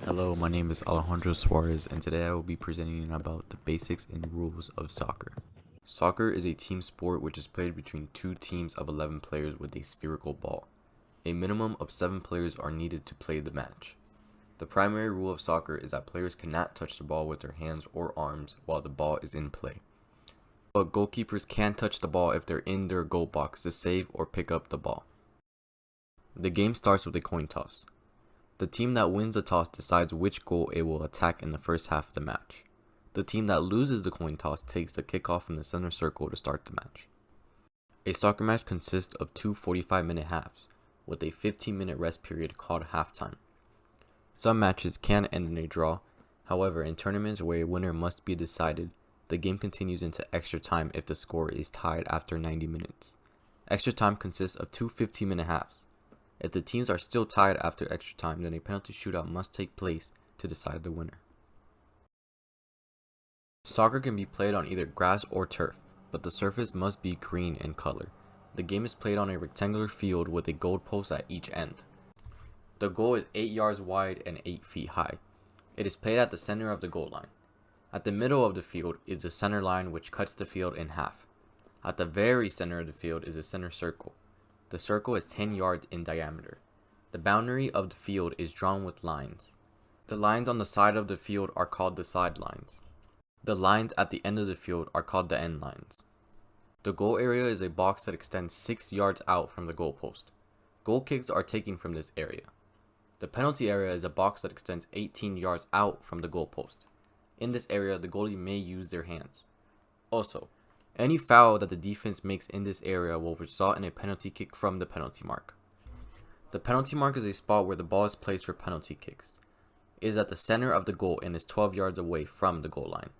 Hello, my name is Alejandro Suarez, and today I will be presenting about the basics and rules of soccer. Soccer is a team sport which is played between two teams of 11 players with a spherical ball. A minimum of 7 players are needed to play the match. The primary rule of soccer is that players cannot touch the ball with their hands or arms while the ball is in play. But goalkeepers can touch the ball if they're in their goal box to save or pick up the ball. The game starts with a coin toss. The team that wins the toss decides which goal it will attack in the first half of the match. The team that loses the coin toss takes the kickoff from the center circle to start the match. A soccer match consists of two 45-minute halves, with a 15-minute rest period called halftime. Some matches can end in a draw. However, in tournaments where a winner must be decided, the game continues into extra time if the score is tied after 90 minutes. Extra time consists of two 15-minute halves. If the teams are still tied after extra time, then a penalty shootout must take place to decide the winner. Soccer can be played on either grass or turf, but the surface must be green in color. The game is played on a rectangular field with a goal post at each end. The goal is 8 yards wide and 8 feet high. It is played at the center of the goal line. At the middle of the field is the center line, which cuts the field in half. At the very center of the field is a center circle. The circle is 10 yards in diameter. The boundary of the field is drawn with lines. The lines on the side of the field are called the sidelines. The lines at the end of the field are called the end lines. The goal area is a box that extends 6 yards out from the goal post. Goal kicks are taken from this area. The penalty area is a box that extends 18 yards out from the goal post. In this area, the goalie may use their hands. Also, any foul that the defense makes in this area will result in a penalty kick from the penalty mark. The penalty mark is a spot where the ball is placed for penalty kicks. It is at the center of the goal and is 12 yards away from the goal line.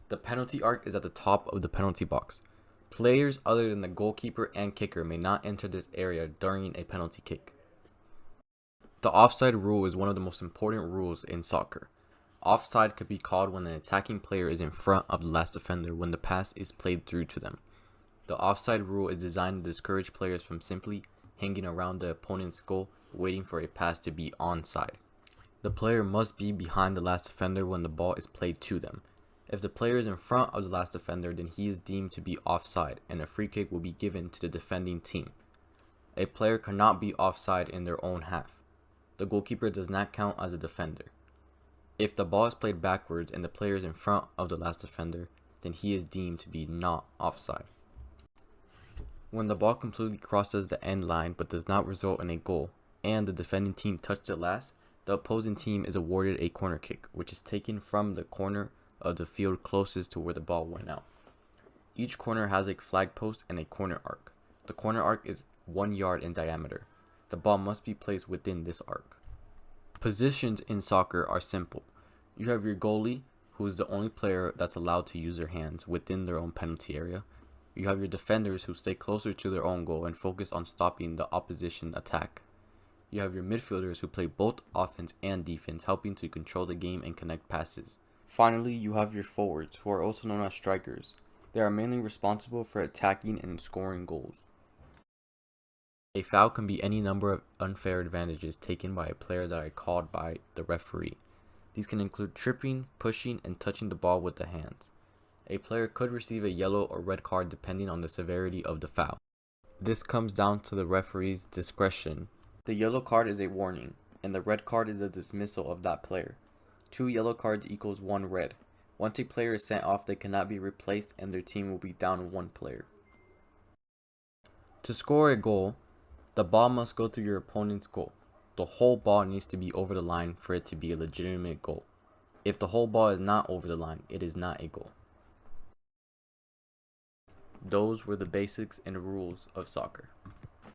The penalty arc is at the top of the penalty box. Players other than the goalkeeper and kicker may not enter this area during a penalty kick. The offside rule is one of the most important rules in soccer. Offside could be called when an attacking player is in front of the last defender when the pass is played through to them. The offside rule is designed to discourage players from simply hanging around the opponent's goal waiting for a pass to be onside. The player must be behind the last defender when the ball is played to them. If the player is in front of the last defender, then he is deemed to be offside and a free kick will be given to the defending team. A player cannot be offside in their own half. The goalkeeper does not count as a defender. If the ball is played backwards and the player is in front of the last defender, then he is deemed to be not offside. When the ball completely crosses the end line but does not result in a goal, and the defending team touched it last, the opposing team is awarded a corner kick, which is taken from the corner of the field closest to where the ball went out. Each corner has a flag post and a corner arc. The corner arc is 1 yard in diameter. The ball must be placed within this arc. Positions in soccer are simple. You have your goalie, who is the only player that's allowed to use their hands within their own penalty area. You have your defenders, who stay closer to their own goal and focus on stopping the opposition attack. You have your midfielders, who play both offense and defense, helping to control the game and connect passes. Finally, you have your forwards, who are also known as strikers. They are mainly responsible for attacking and scoring goals. A foul can be any number of unfair advantages taken by a player that are called by the referee. These can include tripping, pushing, and touching the ball with the hands. A player could receive a yellow or red card depending on the severity of the foul. This comes down to the referee's discretion. The yellow card is a warning, and the red card is a dismissal of that player. 2 yellow cards equals 1 red. Once a player is sent off, they cannot be replaced and their team will be down 1 player. To score a goal, the ball must go through your opponent's goal. The whole ball needs to be over the line for it to be a legitimate goal. If the whole ball is not over the line, it is not a goal. Those were the basics and rules of soccer.